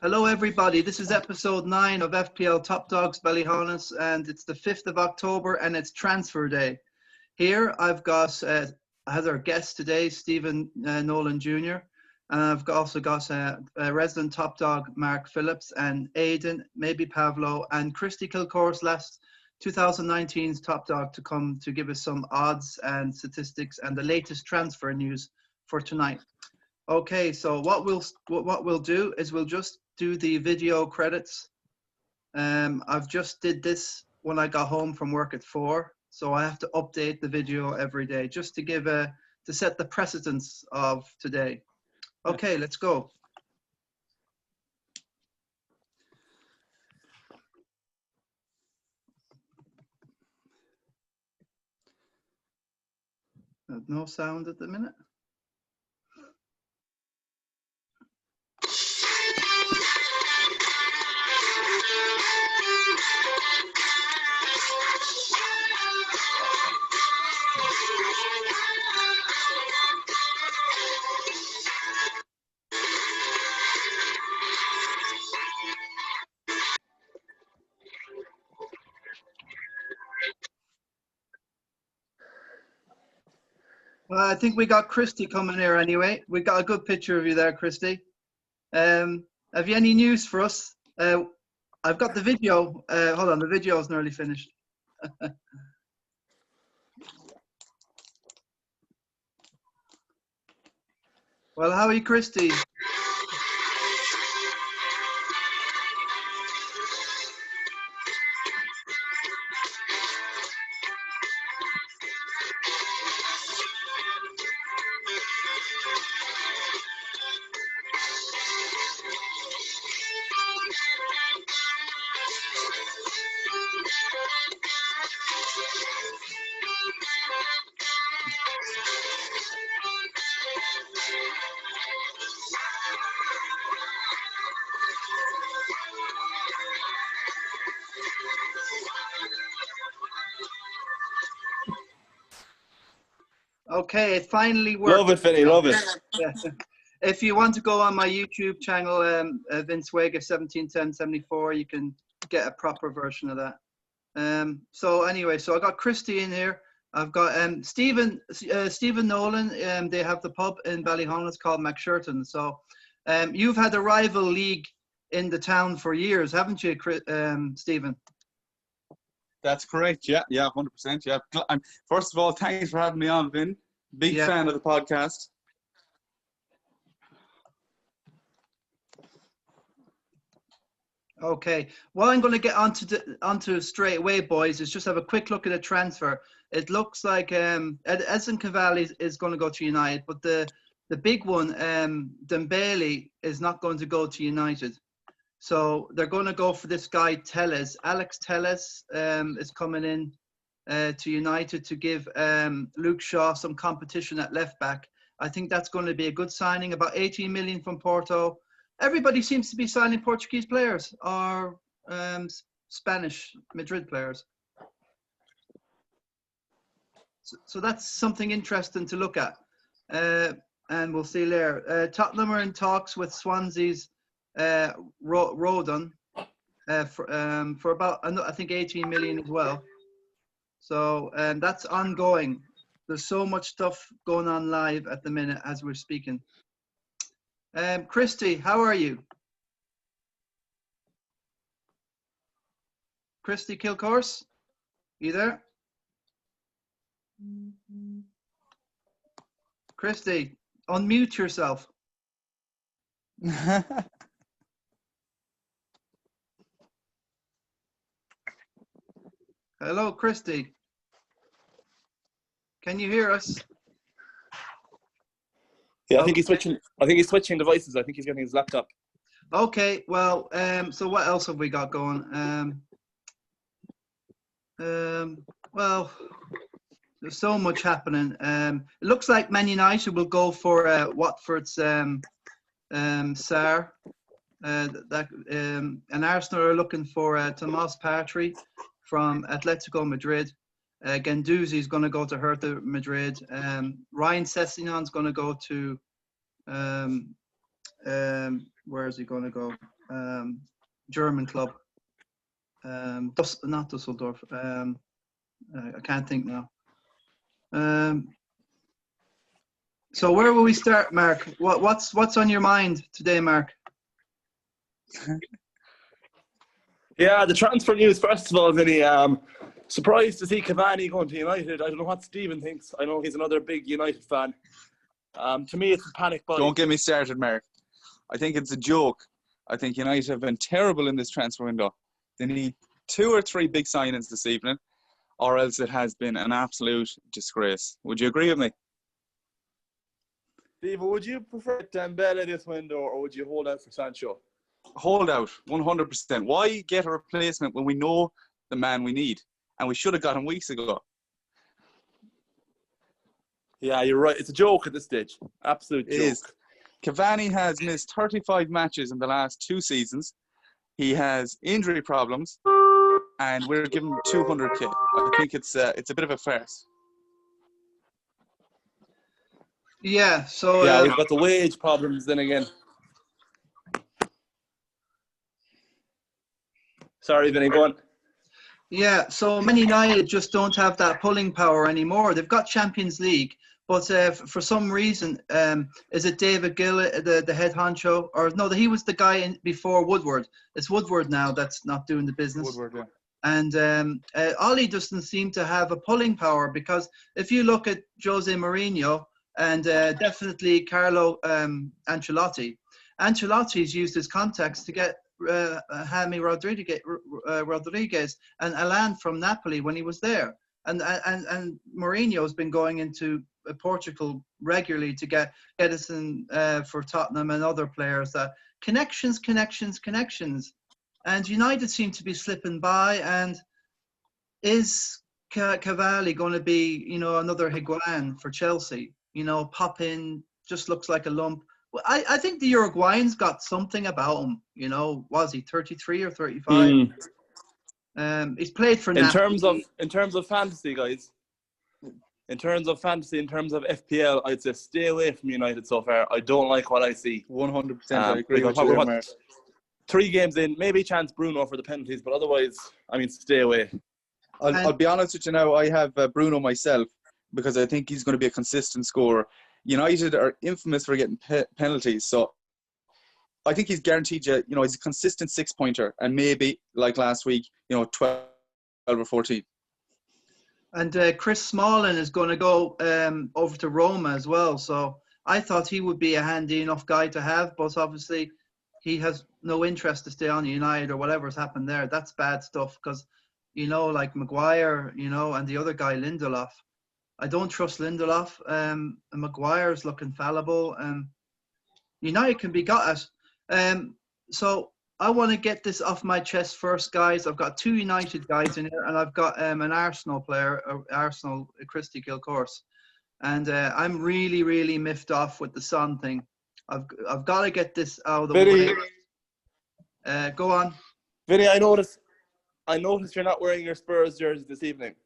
Hello, everybody. This is episode 9 of FPL Top Dogs Ballyhaunis, and it's the 5th of October, and it's transfer day. Here, I've got, as our guest today, Stephen Nolan Jr., and I've also got resident top dog Mark Phillips and Aidan, maybe Pavlo, and Christy Kilcourse, last 2019's top dog, to come to give us some odds and statistics and the latest transfer news for tonight. Okay, so what we'll do is we'll just do the video credits. I've just did this when I got home from work at 4, so I have to update the video every day just to give to set the precedence of today. Okay, let's go. No sound at the minute. Well, I think we got Christy coming here anyway. We got a good picture of you there, Christy. Have you any news for us? I've got the video. Hold on, the video is nearly finished. Well, how are you, Christy? Okay, it finally worked. Love it, Vinny, love it. Yeah. If you want to go on my YouTube channel, Vince Wega 171074, you can get a proper version of that. So anyway, so I got Christy in here. I've got Stephen Nolan. They have the pub in Ballyhaunis called McShirton. So you've had a rival league in the town for years, haven't you, Stephen? That's correct. Yeah, 100%. Yeah. First of all, thanks for having me on, Vin. Big fan of the podcast. Okay. What I'm going to get onto straight away, boys, is just have a quick look at the transfer. It looks like Edson Cavani is going to go to United, but the big one, Dembele, is not going to go to United. So they're going to go for this guy, Telles. Alex Telles is coming in to United to give Luke Shaw some competition at left back. I think that's going to be a good signing, about 18 million from Porto. Everybody seems to be signing Portuguese players or Spanish Madrid players. So that's something interesting to look at. And we'll see there. Tottenham are in talks with Swansea's Rodon for about, I think, 18 million as well. So that's ongoing. There's so much stuff going on live at the minute as we're speaking. Christy, how are you? Christy Kilcourse, you there? Christy, unmute yourself. Hello, Christy. Can you hear us? Yeah, I think he's switching. I think he's switching devices. I think he's getting his laptop. Okay. Well, so what else have we got going? Well, there's so much happening. It looks like Man United will go for Watford's Sarr. And Arsenal are looking for Tomas Partey from Atletico Madrid. Guendouzi is going to go to Hertha Madrid. Ryan Sessegnon's going to go to Where is he going to go? German club. Not Dusseldorf. I can't think now. So where will we start, Mark? What's on your mind today, Mark? Yeah, the transfer news, first of all, Vinny. Surprised to see Cavani going to United. I don't know what Stephen thinks. I know he's another big United fan. To me, it's a panic buy. Don't get me started, Mark. I think it's a joke. I think United have been terrible in this transfer window. They need 2 or 3 big signings this evening, or else it has been an absolute disgrace. Would you agree with me? Stephen, would you prefer Dembele this window, or would you hold out for Sancho? Hold out, 100%. Why get a replacement when we know the man we need? And we should have got him weeks ago. Yeah, you're right. It's a joke at this stage. Absolute joke. It is. Cavani has missed 35 matches in the last 2 seasons. He has injury problems, and we're giving him 200k. I think it's a bit of a farce. Yeah. So yeah, we've got the wage problems then again. Sorry, Vinny, go on. Yeah, so Man United just don't have that pulling power anymore. They've got Champions League, but for some reason, is it David Gill, the head honcho? Or no, he was the guy before Woodward. It's Woodward now that's not doing the business. Woodward, yeah. And Ollie doesn't seem to have a pulling power, because if you look at Jose Mourinho and definitely Carlo Ancelotti's used his contacts to get Jaime Rodriguez and Alan from Napoli when he was there, and Mourinho's been going into Portugal regularly to get Edison for Tottenham and other players. That connections, and United seem to be slipping by. And is Cavalli going to be, another Higuain for Chelsea? Pop in, just looks like a lump. Well, I think the Uruguayan's got something about him. Was he 33 or 35? He's played for Napoli. In terms of fantasy, guys. In terms of FPL, I'd say stay away from United so far. I don't like what I see. 100%. I agree with you, Mark. 3 games in, maybe chance Bruno for the penalties, but otherwise, stay away. I'll be honest with you now. I have Bruno myself, because I think he's going to be a consistent scorer. United are infamous for getting penalties, so I think he's guaranteed you. He's a consistent 6-pointer, and maybe like last week, 12 or 14. And Chris Smalling is going to go over to Roma as well. So I thought he would be a handy enough guy to have, but obviously he has no interest to stay on United or whatever's happened there. That's bad stuff, because like Maguire, and the other guy Lindelof. I don't trust Lindelof. Maguire's looking fallible. United can be got at. So I want to get this off my chest first, guys. I've got 2 United guys in here, and I've got an Arsenal player, Christy Kilcourse. And I'm really, really miffed off with the Son thing. I've got to get this out of the way. Go on. Vinny, I noticed you're not wearing your Spurs jersey this evening.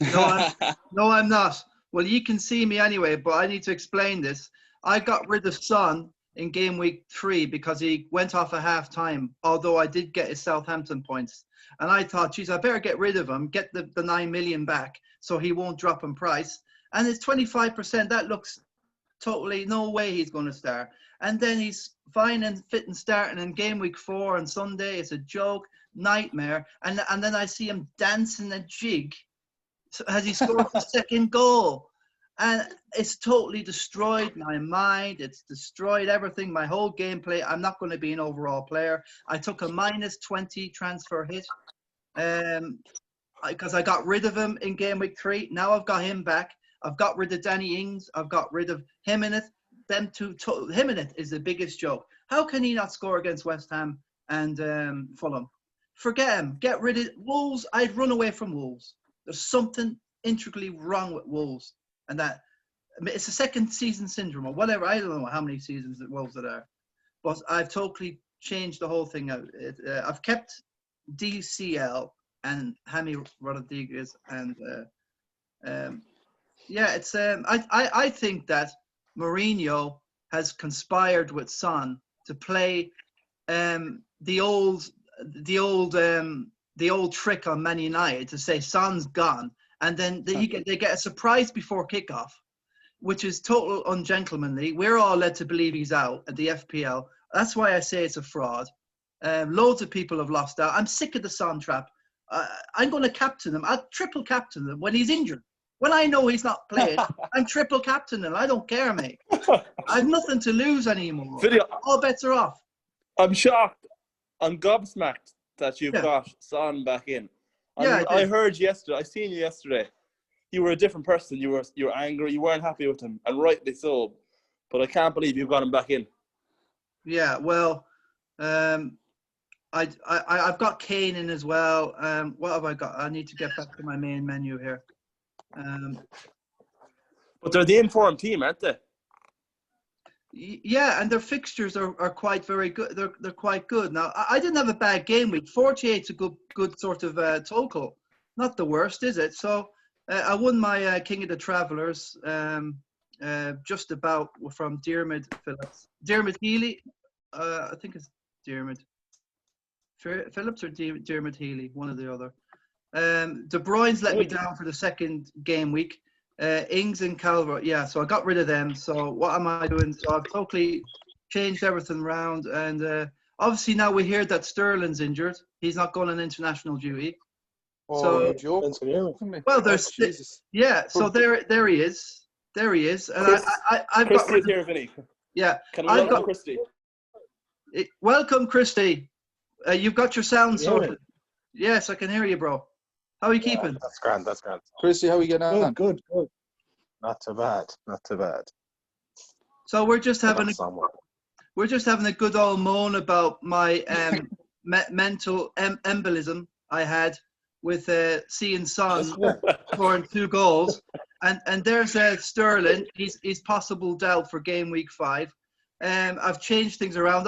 No, I'm not. Well, you can see me anyway, but I need to explain this. I got rid of Son in game week 3 because he went off at half time, although I did get his Southampton points. And I thought, geez, I better get rid of him, get the 9 million back so he won't drop in price. And it's 25%. That looks totally no way he's going to start. And then he's fine and fit and starting in game week 4 on Sunday. It's a joke, nightmare. And then I see him dancing a jig. So has he scored the second goal? And it's totally destroyed my mind. It's destroyed everything, my whole gameplay. I'm not going to be an overall player. I took a -20 transfer hit because I got rid of him in game week 3. Now I've got him back. I've got rid of Danny Ings. I've got rid of Jimenez. Them two, Jimenez is the biggest joke. How can he not score against West Ham and Fulham? Forget him. Get rid of Wolves. I'd run away from Wolves. There's something integrally wrong with Wolves. And that, it's a second season syndrome or whatever. I don't know how many seasons at Wolves there are. But I've totally changed the whole thing out. I've kept DCL and Jaime Rodriguez. And I think that Mourinho has conspired with Son to play the old trick on Man United to say Son's gone, and then they get a surprise before kickoff, which is total ungentlemanly. We're all led to believe he's out at the FPL. That's why I say it's a fraud. Loads of people have lost out. I'm sick of the Son trap. I'm going to captain him. I'll triple captain him when he's injured. When I know he's not playing, I'm triple captain him. I don't care, mate. I have nothing to lose anymore. All bets are off. I'm shocked. I'm gobsmacked that you've got Son back in. I heard yesterday. I seen you yesterday. You were a different person. You were angry. You weren't happy with him, and rightly so. But I can't believe you've got him back in. Yeah, well, I've got Kane in as well. What have I got? I need to get back to my main menu here. But they're the informed team, aren't they? Yeah, and their fixtures are quite very good. They're quite good. Now, I didn't have a bad game week. 48's a good sort of total. Not the worst, is it? So I won my King of the Travellers just about from Dermot Phillips. Dermot Healy. I think it's Dermot Phillips or Dermot Healy, one or the other. De Bruyne's let me down for the second game week. Ings and Calvert, so I got rid of them. So what am I doing? So I've totally changed everything around, and obviously now we hear that Sterling's injured. He's not going on international duty. Oh, so well, there's so there he is. There he is, and I've got Christy here, Vinny. Yeah, can I welcome Christy? Welcome, Christy. You've got your sound sorted. Yes, I can hear you, bro. How are you keeping? That's grand. Christy, how are you getting on? Good. Not too bad. So we're just having a good old moan about my mental embolism I had with seeing Son scoring 2 goals, and there's Sterling. He's possible doubt for game week 5. I've changed things around.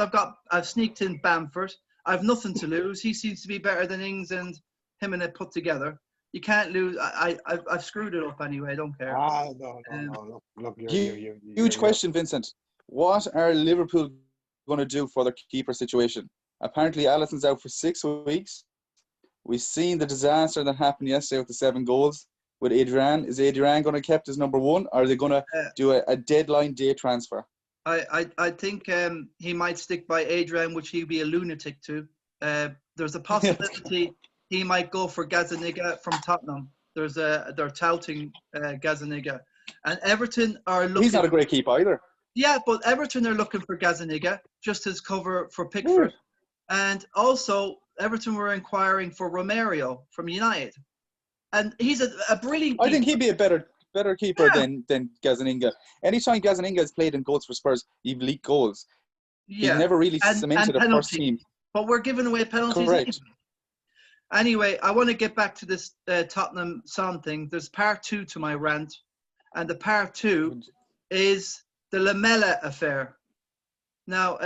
I've sneaked in Bamford. I've nothing to lose. He seems to be better than Ings and him and it put together. You can't lose. I've screwed it up anyway. I don't care. No. Look, Huge question, Vincent. What are Liverpool going to do for their keeper situation? Apparently, Alisson's out for 6 weeks. We've seen the disaster that happened yesterday with the 7 goals with Adrian. Is Adrian going to be kept as number 1, or are they going to do a deadline day transfer? I think he might stick by Adrian, which he'll be a lunatic to. There's a possibility he might go for Gazzaniga from Tottenham. They're touting Gazzaniga, and Everton are looking. He's not a great keeper either. Yeah, but Everton are looking for Gazzaniga just as cover for Pickford, and also Everton were inquiring for Romario from United, and he's a brilliant keeper. I think he'd be a better keeper than Gazzaniga. Anytime Gazzaniga has played in goals for Spurs, he've leaked goals. He's never really cemented a first team. But we're giving away penalties. Correct. Anyway, I want to get back to this Tottenham Son thing. There's part 2 to my rant, and the part 2 is the Lamela affair. Now,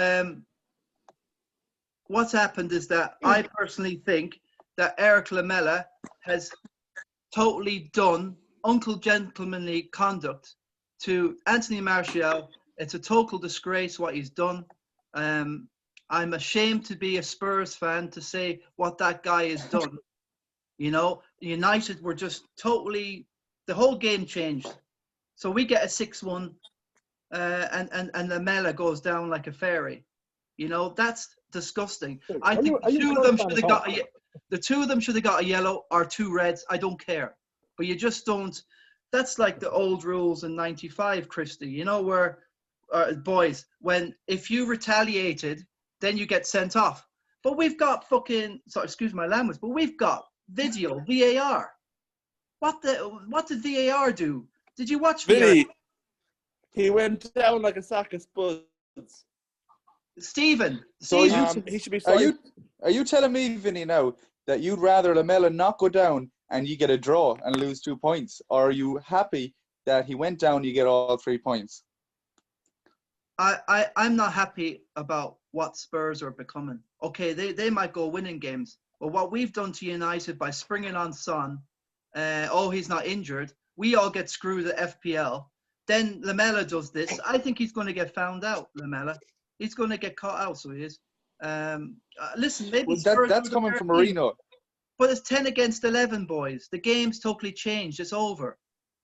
what's happened is that I personally think that Eric Lamela has totally done uncle gentlemanly conduct to Anthony Martial. It's a total disgrace what he's done. I'm ashamed to be a Spurs fan to say what that guy has done. You know, United were just totally, the whole game changed. So we get a 6-1 and Lamela goes down like a fairy. You know, that's disgusting. I think the two of them should have got a yellow or 2 reds. I don't care. But you just don't. That's like the old rules in '95, Christy. You know, where boys, if you retaliated, then you get sent off. But we've got excuse my language, but we've got video, VAR. What did VAR do? Did you watch VAR? Vinny, he went down like a sack of spuds. Stephen, he should be fired. Are you telling me, Vinny, now that you'd rather Lamela not go down and you get a draw and lose 2 points? Or are you happy that he went down, you get all 3 points? I'm not happy about what Spurs are becoming. Okay, they might go winning games, but what we've done to United by springing on Son, he's not injured, we all get screwed at FPL. Then Lamela does this. I think he's going to get found out, Lamela. He's going to get caught out, so he is. Listen, maybe Well, Spurs that's are the coming better from team. Marino. But it's 10 against 11, boys. The game's totally changed. It's over.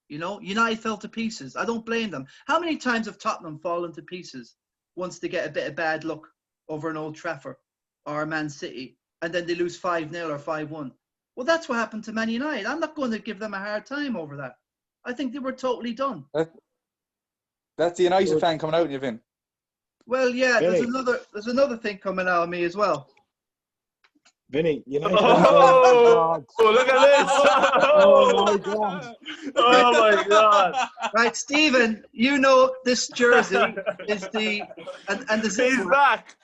You know, United fell to pieces. I don't blame them. How many times have Tottenham fallen to pieces once they get a bit of bad luck over an Old Trafford or Man City, and then they lose 5-0 or 5-1? Well, that's what happened to Man United. I'm not going to give them a hard time over that. I think they were totally done. That's the United fan coming out of you, Vin. Well, yeah, Vinny. there's another thing coming out of me as well. Vinny, United. Oh, look at this! Oh my God. Oh my God! Right, Stephen, you know this jersey is the and the He's zipper back.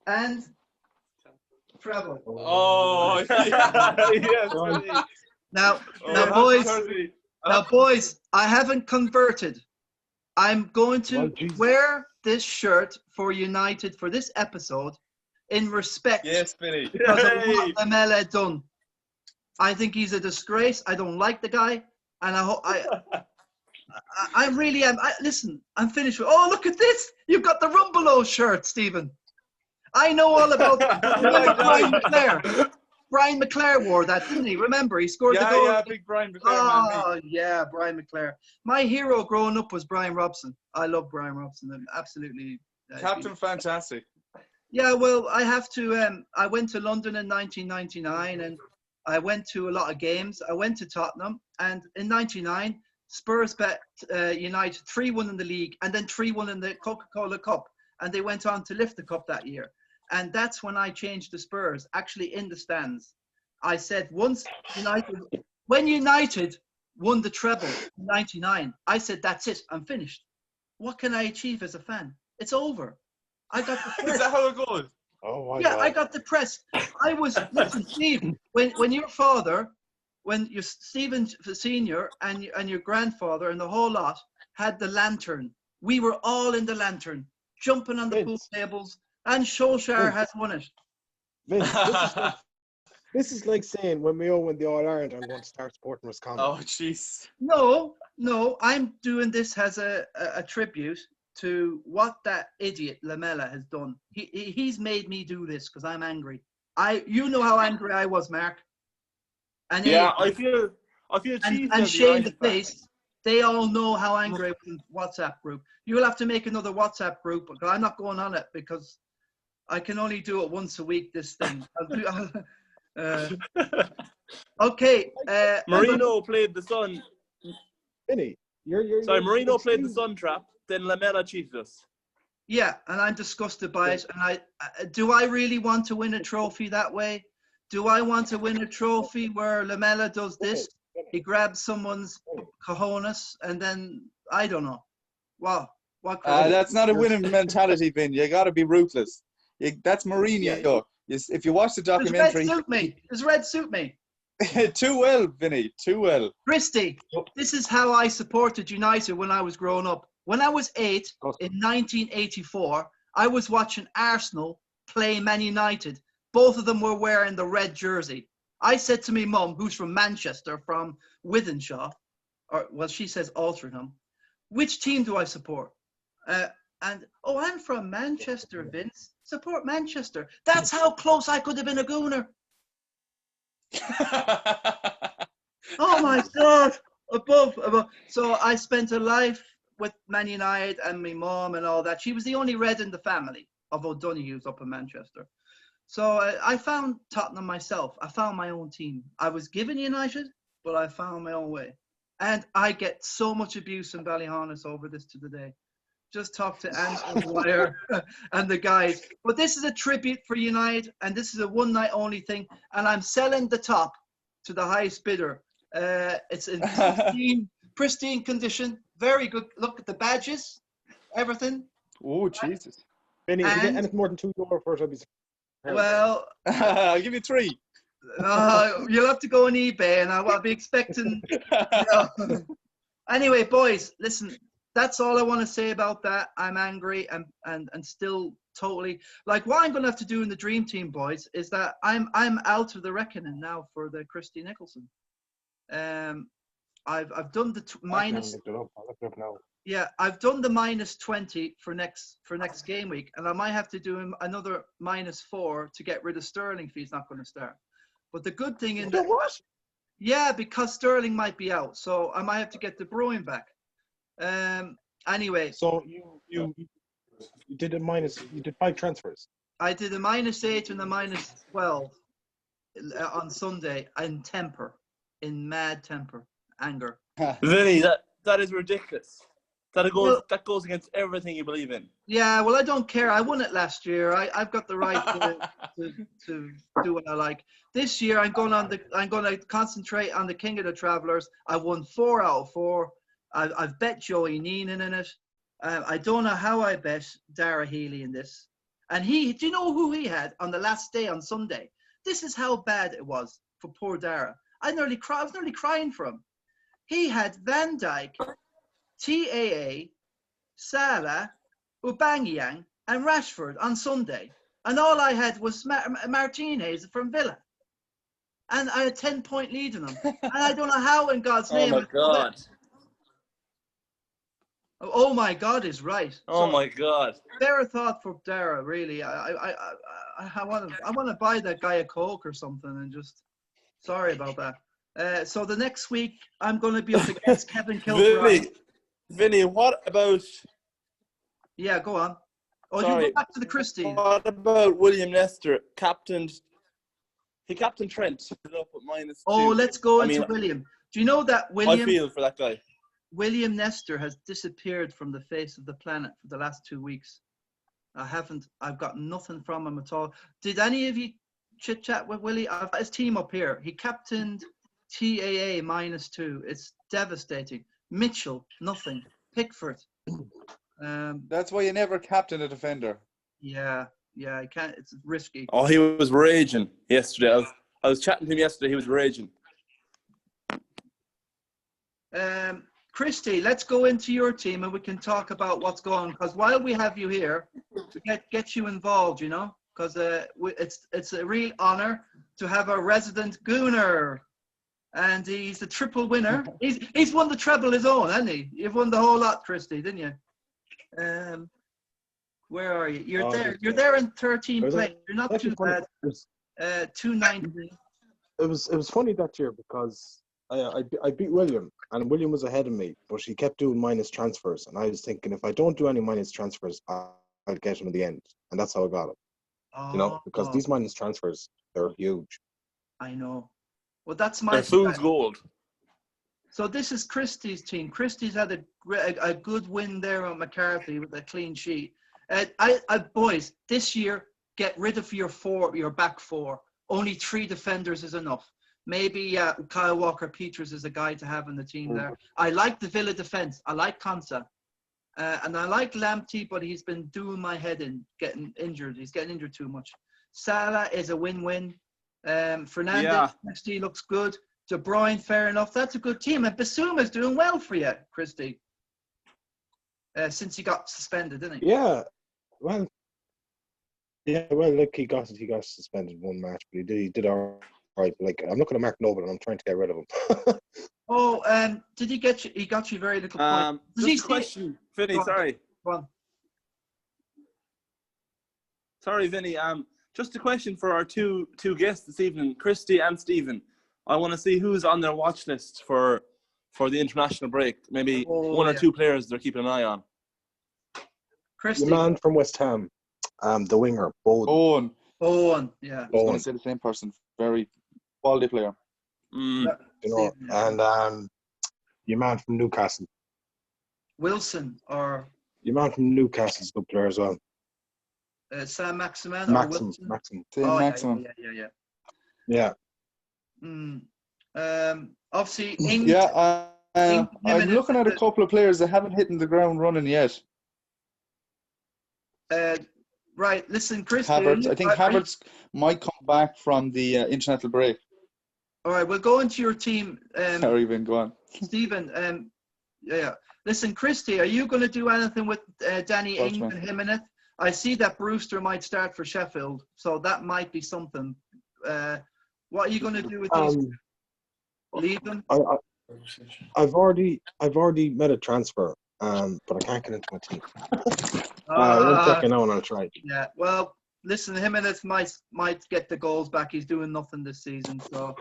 and treble. Oh, yeah. Yes. Now, Oh, boys, I haven't converted. I'm going to Well, Jesus. wear this shirt for United for this episode in respect Yes, Vinny. because of Hey. what Lamela done. I think he's a disgrace. I don't like the guy, and I really am. Listen, I'm finished with. Oh, look at this! You've got the Rumbelow shirt, Stephen. I know all about Brian McClare. Brian McClare wore that, didn't he? Remember, he scored the goal. Yeah, big Brian McClare, man. Me. Oh, yeah, Brian McClare. My hero growing up was Brian Robson. I love Brian Robson. Absolutely. Captain fantastic. Yeah, well, I have to. I went to London in 1999, and I went to a lot of games. I went to Tottenham, and in '99, Spurs bet United 3-1 in the league, and then 3-1 in the Coca-Cola Cup, and they went on to lift the cup that year. And that's when I changed the Spurs, actually in the stands. I said when United won the treble in '99, I said, that's it, I'm finished. What can I achieve as a fan? It's over. I got depressed. Is that how it goes? Oh my Yeah, God. I got depressed. Listen, Steve, when your father, when your Stephen Senior and your grandfather and the whole lot had the lantern, we were all in the lantern, jumping on the pool Vince. tables, and Solskjaer Vince. has won it. Vince, this is like saying when we all win the All Ireland, I'm going to start supporting Wisconsin. Oh, jeez. No, I'm doing this as a tribute to what that idiot Lamela has done. He's made me do this because I'm angry. You know how angry I was, Mark. And Yeah, I feel cheated. and as a Shane the United fan. face. They all know how angry I was in the WhatsApp group. You'll have to make another WhatsApp group because I'm not going on it because I can only do it once a week. This thing. Okay. Marino played the Sun. Vinny, you're Marino played the Sun Trap. Then Lamela cheated us. Yeah, and I'm disgusted by it. And do I really want to win a trophy that way? Do I want to win a trophy where Lamela does this? He grabs someone's cojones and then I don't know. Wow. What? That's not a winning mentality, Vin. You got to be ruthless. That's Mourinho. If you watch the documentary, Does red suit me? too well, Vinny. Too well. Christy, this is how I supported United when I was growing up. When I was 8 in 1984, I was watching Arsenal play Man United. Both of them were wearing the red jersey. I said to my mum, who's from Manchester, from Wythenshawe, she says Altrincham, which team do I support? I'm from Manchester, Vince. Support Manchester. That's how close I could have been a gooner. Oh my God. Above. So I spent a life with Man United and my mom and all that. She was the only red in the family of O'Donoghue's up in Manchester. So I found Tottenham myself. I found my own team. I was given United, but I found my own way. And I get so much abuse in Ballyhaunis over this to the day. Just talk to Anthony Wire and the guys. But this is a tribute for United, and this is a one-night only thing. And I'm selling the top to the highest bidder. It's in pristine condition. Very good. Look at the badges, everything. Oh, Jesus. Vinny, if you get anything more than €2 for it, I'll be surprised. Well, I'll give you 3. you'll have to go on eBay, and I'll be expecting. Anyway, boys, listen. That's all I want to say about that. I'm angry and still totally like what I'm going to have to do in the dream team, boys, is that I'm out of the reckoning now for the Christy Nicholson. I've done the I haven't minus. looked it up. I'll look it up now. Yeah, I've done the -20 for next game week, and I might have to do another -4 to get rid of Sterling if he's not going to start. But the good thing in that, What? yeah, because Sterling might be out, so I might have to get De Bruyne back. Anyway, So you did a minus. You did 5 transfers. I did a -8 and a -12 on Sunday in mad temper, anger. Vinny, that is ridiculous. That Well- goes against everything you believe in. Yeah, well, I don't care. I won it last year. I've got the right to do what I like. This year, I'm going to concentrate on the King of the Travelers. I won 4 out of 4. I've bet Joey Neenan in it. I don't know how I bet Dara Healy in this. And do you know who he had on the last day on Sunday? This is how bad it was for poor Dara. I was nearly crying for him. He had Van Dijk, TAA, Salah, Aubameyang, and Rashford on Sunday. And all I had was Martinez from Villa. And I had a 10-point lead in him. And I don't know how in God's Oh name. my God. Oh my God is right. Oh my God. Better thought for Dara, really. I want to buy that guy a Coke or something and just. Sorry about that. So the next week I'm going to be up against Kevin Kilcourse. Vinny, what about? Yeah, go on. Oh, Sorry. you go back to the Christie. What about William Nestor? He captained Trent up at -2. Oh, let's go into William. Do you know that I feel for that guy. William Nestor has disappeared from the face of the planet for the last 2 weeks? I've got nothing from him at all. Did any of you chit chat with Willie? I've got his team up here. He captained TAA -2. It's devastating. Mitchell, nothing. Pickford. That's why you never captain a defender. Yeah, I can't. It's risky. Oh, he was raging yesterday. I was chatting to him yesterday. He was raging. Christy, let's go into your team and we can talk about what's going on. Because while we have you here, to get you involved, you know, because it's a real honor to have a resident gooner, and he's a triple winner. He's won the treble his own, hasn't he? You've won the whole lot, Christy, didn't you? Where are you? You're there. You're there in 13th place. You're not too bad. 290. It was funny that year because I beat William, and William was ahead of me, but he kept doing minus transfers, and I was thinking if I don't do any minus transfers, I'll get him in the end, and that's how I got it. You know, because these minus transfers, they're huge. I know. Well, that's my. They're fool's gold. So this is Christie's team. Christie's had a good win there on McCarthy with a clean sheet. Boys, this year, get rid of your back 4. Only 3 defenders is enough. Maybe Kyle Walker-Peters is a guy to have in the team there. I like the Villa defense. I like Konsa. And I like Lamptey, but he's been doing my head in, getting injured. He's getting injured too much. Salah is a win-win. Fernandez actually looks good. De Bruyne, fair enough. That's a good team. And Bissouma's doing well for you, Christy. Since he got suspended, didn't he? Yeah. Well, look, he got suspended 1 match, but he did all right. Like, I'm not going to mark Noble, and I'm trying to get rid of him. Did he get you? He got you very little points. Just a question, Vinny. Sorry. Go on. Sorry, Vinny. Just a question for our two guests this evening, Christy and Stephen. I want to see who's on their watch list for the international break. Maybe 1 or 2 players they're keeping an eye on. Christy. The man from West Ham, the winger, Owen. Yeah. I was going to say the same person. Very quality player. You know, and your man from Newcastle. Wilson or. Your man from Newcastle is a good player as well. Sam Maximan Maxim. or Wilson? Maxim. Yeah. Obviously, England. I'm looking at a couple of players that haven't hit the ground running yet. Right, listen, Chris. Havertz. I think Havertz might come back from the international break. All right, we'll go into your team. Sorry, Vin, go on. Stephen, listen, Christy, are you going to do anything with Danny Ings and him in it? I see that Brewster might start for Sheffield, so that might be something. What are you going to do with these? Leave them? I've already made a transfer, but I can't get into my team. 1 second now, and I'll try. Yeah. Well, listen, Jimenez might get the goals back. He's doing nothing this season, so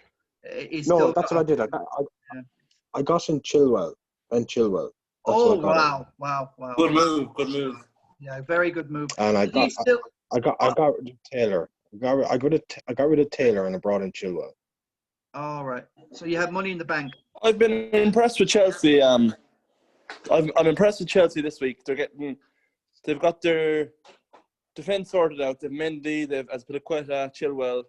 he's No, still. that's what I did. I got in Chilwell, Ben Chilwell. That's what I got. Wow. Good move. Yeah, very good move. And I got Still... rid of Taylor. I got rid of Taylor and I brought in Chilwell. All right. So you have money in the bank. I've been impressed with Chelsea. I'm impressed with Chelsea this week. They've got their defence sorted out. They've Mendy, they've Azpilicueta, Chilwell,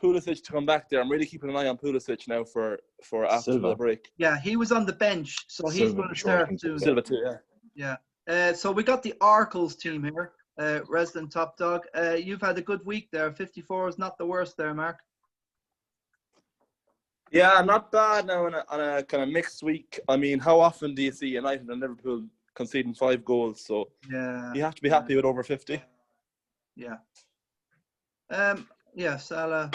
Pulisic to come back there. I'm really keeping an eye on Pulisic now for after the break. Yeah, he was on the bench, so he's going to start soon. Silva too, yeah. So we got the Oracles team here, resident top dog. You've had a good week there. 54 is not the worst there, Mark. Yeah, not bad now on a kind of mixed week. I mean, how often do you see United and Liverpool conceding 5 goals? So you have to be happy with over 50. Yeah. Yeah, Salah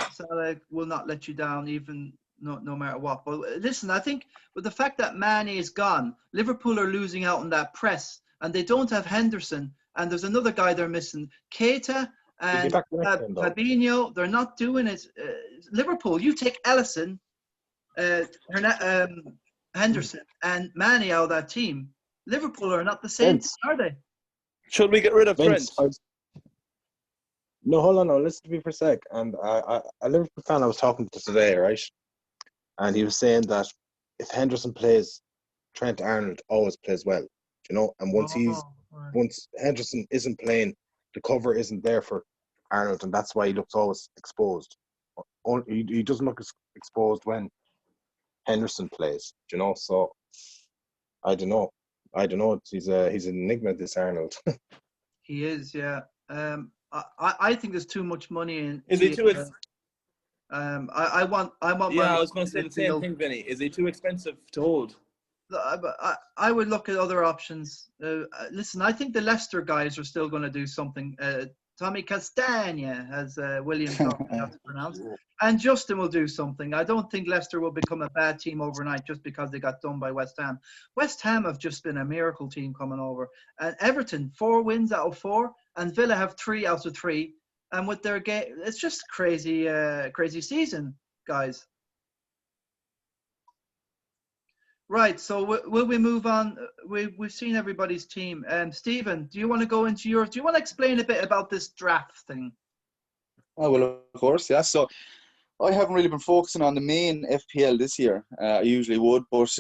will not let you down, even no matter what. But listen, I think with the fact that Mane is gone, Liverpool are losing out on that press, and they don't have Henderson, and there's another guy they're missing, Keita and Fabinho. They're not doing it. Liverpool, you take Ellison, Henderson, and Mane out of that team. Liverpool are not the same, are they? Should we get rid of Trent? No, hold on. No, listen to me for a sec. And a Liverpool fan I was talking to today, right? And he was saying that if Henderson plays, Trent Arnold always plays well, you know. And once Henderson isn't playing, the cover isn't there for Arnold, and that's why he looks always exposed. He doesn't look exposed when Henderson plays, you know. So I don't know. He's an enigma, this Arnold. He is, yeah. I think there's too much money in. Is he too? I want. Yeah, I was going to say the same thing, Vinny. Is he too expensive to hold? I would look at other options. Listen, I think the Leicester guys are still going to do something. Tommy Castagna, as William taught me how to pronounce, and Justin will do something. I don't think Leicester will become a bad team overnight just because they got done by West Ham. West Ham have just been a miracle team coming over. And Everton, 4 wins out of 4, and Villa have 3 out of 3. And with their game, it's just crazy season, guys. Right, so will we move on? We've seen everybody's team. Stephen, do you want to go into yours? Do you want to explain a bit about this draft thing? Oh, well, of course, yeah. So I haven't really been focusing on the main FPL this year. I usually would, but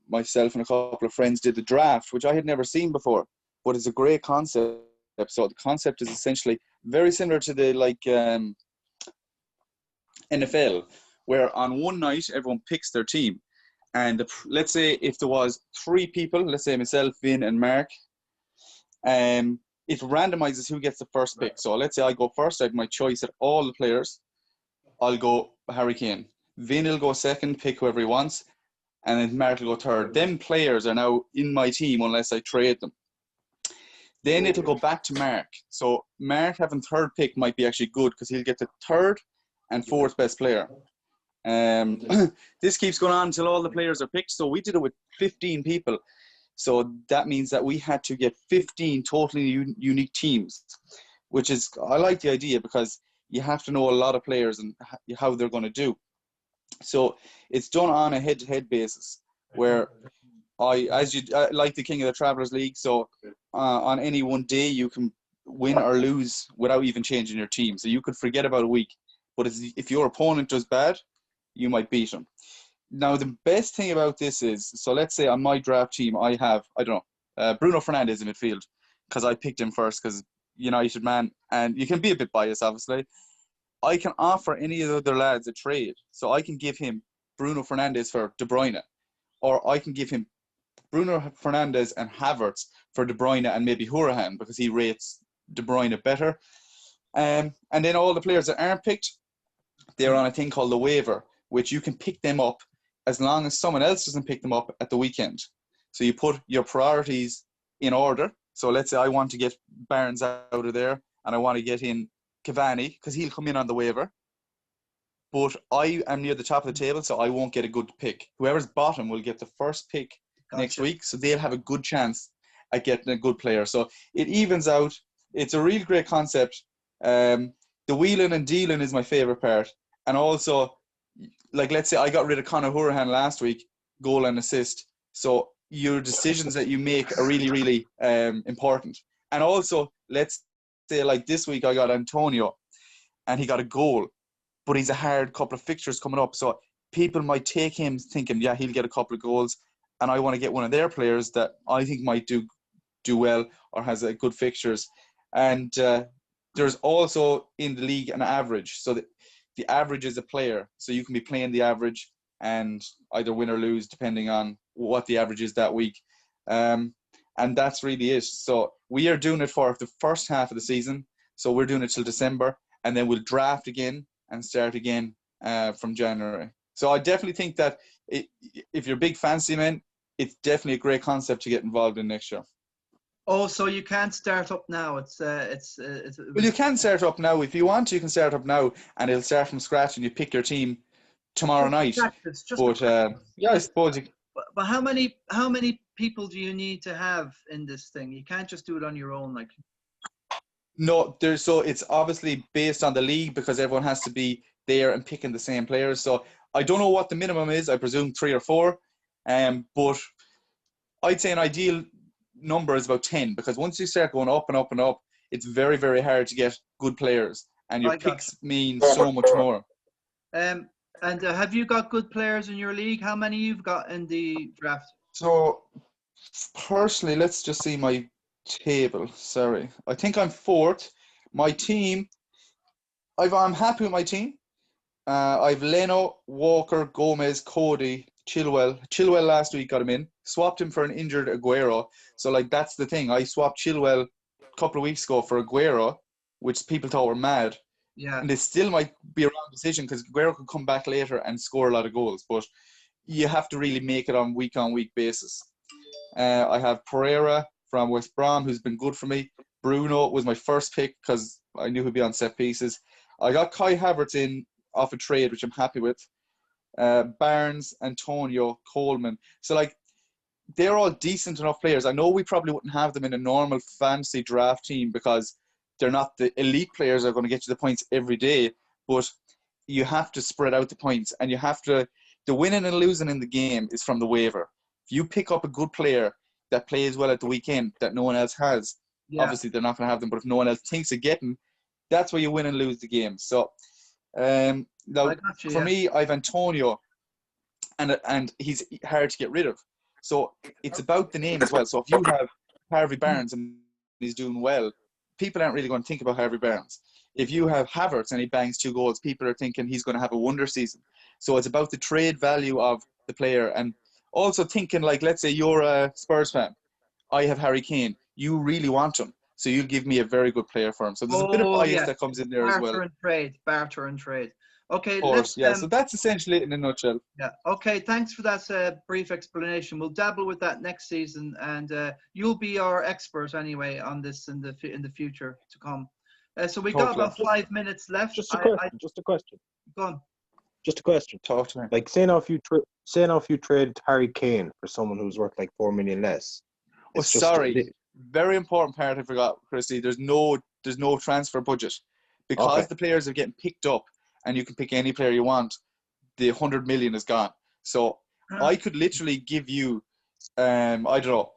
myself and a couple of friends did the draft, which I had never seen before. But it's a great concept. So the concept is essentially very similar to the NFL, where on one night everyone picks their team. And let's say if there was 3 people, let's say myself, Vin, and Mark, it randomizes who gets the first pick. So let's say I go first. I have my choice at all the players. I'll go Harry Kane. Vin will go second, pick whoever he wants, and then Mark will go third. Them players are now in my team unless I trade them. Then it'll go back to Mark. So Mark having third pick might be actually good because he'll get the 3rd and 4th best player. This keeps going on until all the players are picked. So we did it with 15 people. So that means that we had to get 15 totally unique teams, which is, I like the idea because you have to know a lot of players and how they're going to do. So it's done on a head-to-head basis where like the King of the Travelers League. So on any one day you can win or lose without even changing your team. So you could forget about a week. But if your opponent does bad, you might beat them. Now, the best thing about this is, so let's say on my draft team, I have, Bruno Fernandes in midfield because I picked him first because United man, and you can be a bit biased, obviously. I can offer any of the other lads a trade. So I can give him Bruno Fernandes for De Bruyne, or I can give him Bruno Fernandes and Havertz for De Bruyne and maybe Hourihane because he rates De Bruyne better. And then all the players that aren't picked, they're on a thing called the waiver, which you can pick them up as long as someone else doesn't pick them up at the weekend. So you put your priorities in order. So let's say I want to get Barnes out of there and I want to get in Cavani because he'll come in on the waiver. but I am near the top of the table, so I won't get a good pick. Whoever's bottom will get the first pick next week, so they'll have a good chance at getting a good player. So it evens out. It's a real great concept. The wheeling and dealing is my favourite part. And also, like, let's say I got rid of Conor Hourhan last week, goal and assist. So your decisions that you make are really, really important. And also, let's say like this week I got Antonio and he got a goal, but he's a hard couple of fixtures coming up. So people might take him thinking, yeah, he'll get a couple of goals. And I want to get one of their players that I think might do well or has a good fixtures. And there's also in the league an average. So the average is a player. So you can be playing the average and either win or lose depending on what the average is that week. And that's really it. So we are doing it for the first half of the season. So we're doing it till December. And then we'll draft again and start again from January. So I definitely think that if you're a big fantasy man, it's definitely a great concept to get involved in next year. Oh, so you can't start up now. Well, you can start up now. If you want to, you can start up now and it'll start from scratch and you pick your team tomorrow night. Yeah, I suppose you... But how many people do you need to have in this thing? You can't just do it on your own, like. No, so it's obviously based on the league because everyone has to be there and picking the same players. So I don't know what the minimum is. I presume 3 or 4. But I'd say an ideal number is about 10 because once you start going up and up and up, it's very, very hard to get good players and your picks mean so much more. And have you got good players in your league? How many you've got in the draft? So personally, let's just see my table. Sorry. I think I'm 4th. My team, I'm happy with my team. I've Leno, Walker, Gomez, Cody, Chilwell. Chilwell last week got him in. Swapped him for an injured Aguero. So, like, that's the thing. I swapped Chilwell a couple of weeks ago for Aguero, which people thought were mad. Yeah. And it still might be a wrong decision because Aguero could come back later and score a lot of goals. But you have to really make it on week basis. I have Pereira from West Brom, who's been good for me. Bruno was my first pick because I knew he'd be on set pieces. I got Kai Havertz in off a trade, which I'm happy with. Barnes, Antonio, Coleman. So, like, they're all decent enough players. I know we probably wouldn't have them in a normal fantasy draft team because they're not the elite players that are going to get you the points every day, but you have to spread out the points and you have to, the winning and losing in the game is from the waiver. If you pick up a good player that plays well at the weekend that no one else has, obviously they're not going to have them, but if no one else thinks of getting, that's where you win and lose the game. So, now, for me, I've Antonio, and he's hard to get rid of. So it's about the name as well. So if you have Harvey Barnes and he's doing well, people aren't really going to think about Harvey Barnes. If you have Havertz and he bangs 2 goals, people are thinking he's going to have a wonder season. So it's about the trade value of the player and also thinking, like, let's say you're a Spurs fan. I have Harry Kane. You really want him. So you'll give me a very good player for him. So there's a bit of bias that comes in there as well. Barter and trade. Okay, of course, so that's essentially it in a nutshell. Yeah. Okay, thanks for that brief explanation. We'll dabble with that next season, and you'll be our expert anyway on this in the future to come. So we got about 5 minutes left. Just a question. Go on. Just a question. Talk to me. Like, say now if you traded Harry Kane for someone who's worth like 4 million less. Oh, sorry. Very important part I forgot, Christy. There's no transfer budget because the players are getting picked up. And you can pick any player you want, the 100 million is gone. So I could literally give you, I don't know,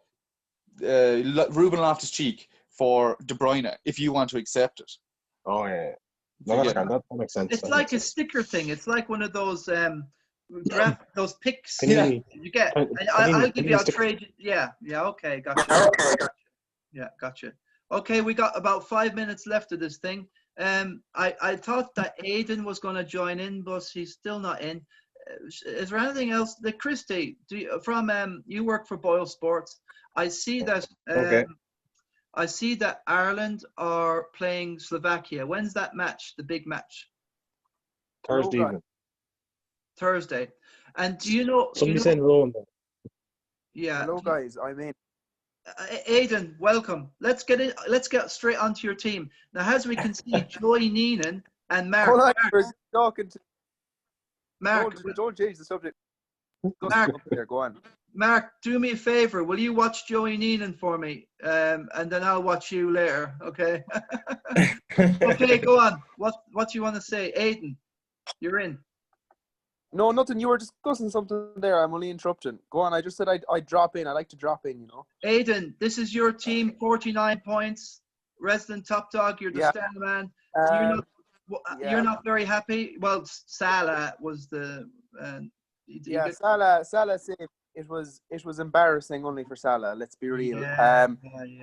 Ruben Loftus-Cheek for De Bruyne if you want to accept it. Oh, yeah. No, that makes sense. It's like a sticker thing. It's like one of those draft, those picks you get. I'll give you, I'll trade you. Yeah, okay, gotcha. Yeah, gotcha. Okay, we got about 5 minutes left of this thing. I thought that Aidan was going to join in, but he's still not in. Is there anything else? The Christy, you work for Boyle Sports. I see that. I see that Ireland are playing Slovakia. When's that match? The big match. Thursday evening. Thursday. And do you know? Somebody's saying Rowan. Yeah. Hello, guys. I'm in. Aidan, welcome. Let's get straight onto your team now. As we can see, Joy Neenan and Mark. You're talking to Mark, Don't change the subject. Go on. Mark, do me a favor. Will you watch Joey Neenan for me? And then I'll watch you later. Okay. Okay, go on. What do you want to say, Aidan? You're in. No, nothing. You were discussing something there. I'm only interrupting. Go on. I just said I'd drop in. I like to drop in, you know. Aidan, this is your team. 49 points. Resident top dog. You're the star man. You're not very happy. Well, Salah was the. Salah said it was embarrassing only for Salah. Let's be real.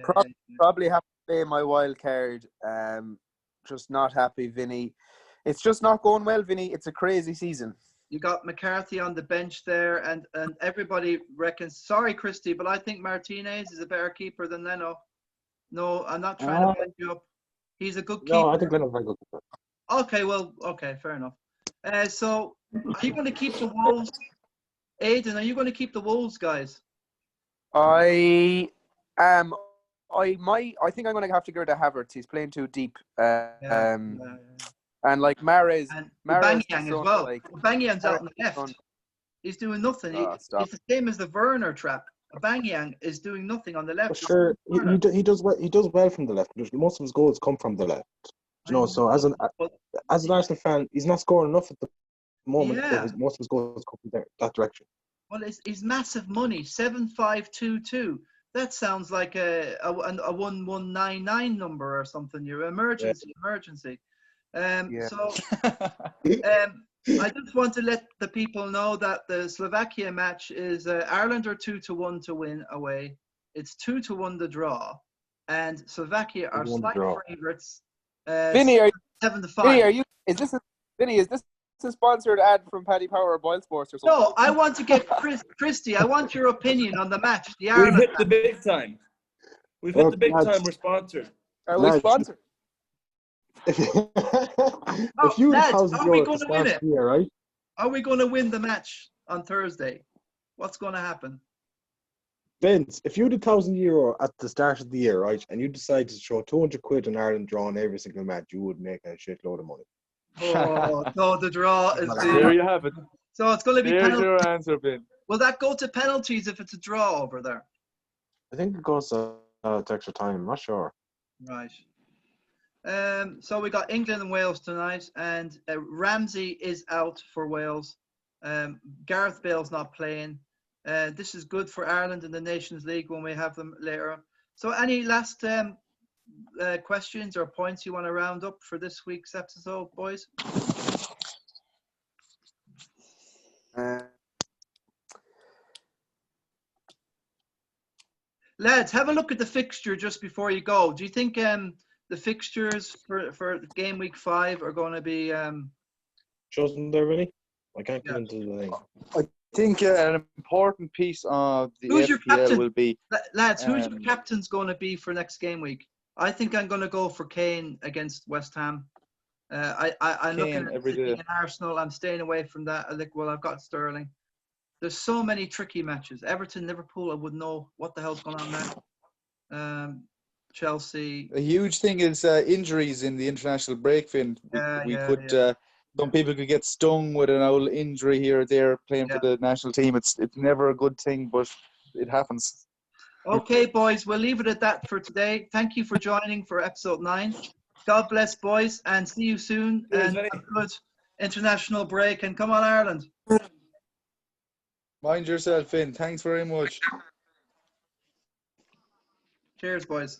Probably have to play my wild card. Just not happy, Vinny. It's just not going well, Vinny. It's a crazy season. You got McCarthy on the bench there, and everybody reckons. Sorry, Christy, but I think Martinez is a better keeper than Leno. No, I'm not trying to bend you up. He's a good keeper. No, I think Leno's very good keeper. Okay, fair enough. So, are you going to keep the Wolves? Aidan, are you going to keep the Wolves, guys? I am. I think I'm going to have to go to Havertz. He's playing too deep. And like Mahrez Aubameyang as well. Like, Aubameyang's out on the left. He's doing nothing. It's the same as the Werner trap. Aubameyang is doing nothing on the left. Sure, he does well. He does well from the left. Most of his goals come from the left. You know, so as an Arsenal fan, he's not scoring enough at the moment. Yeah. But most of his goals come from that direction. Well, it's massive money. 7,522. That sounds like a 1199 number or something. Your emergency. So I just want to let the people know that the Slovakia match is Ireland are 2-1 to win away. It's 2-1 to draw, and Slovakia are slight favourites. Vinny, 7-5. Is this a sponsored ad from Paddy Power or Boyle Sports or something? No, I want to get Christy. I want your opinion on the match. We've hit the big time. We're sponsored. Are we sponsored? If you had €1,000 to start the year, right? Are we going to win the match on Thursday? What's going to happen? Vince, if you had €1,000 at the start of the year, right, and you decided to throw 200 quid in Ireland drawing every single match, you would make a shitload of money. Oh, so the draw is there you have it. So it's going to be There's penalties. your answer, Vin. Will that go to penalties if it's a draw over there? I think it goes to extra time. I'm not sure. Right. So we got England and Wales tonight, and Ramsey is out for Wales. Gareth Bale's not playing. This is good for Ireland in the Nations League when we have them later. So any last questions or points you want to round up for this week's episode, boys? Lads, have a look at the fixture just before you go. Do you think the fixtures for game week 5 are going to be chosen there, really? I can't get into the thing. I think an important piece of the who's your FPL captain? will be... Lads, who's your captain's going to be for next game week? I think I'm going to go for Kane against West Ham. I'm looking at City and Arsenal. I'm staying away from that. I've got Sterling. There's so many tricky matches. Everton, Liverpool, I wouldn't know what the hell's going on there. Chelsea. A huge thing is injuries in the international break, Finn. Some people could get stung with an old injury here or there playing for the national team. It's never a good thing, but it happens. Okay, boys, we'll leave it at that for today. Thank you for joining for episode 9. God bless, boys, and see you soon. And have a good international break. And come on, Ireland. Mind yourself, Finn. Thanks very much. Cheers, boys.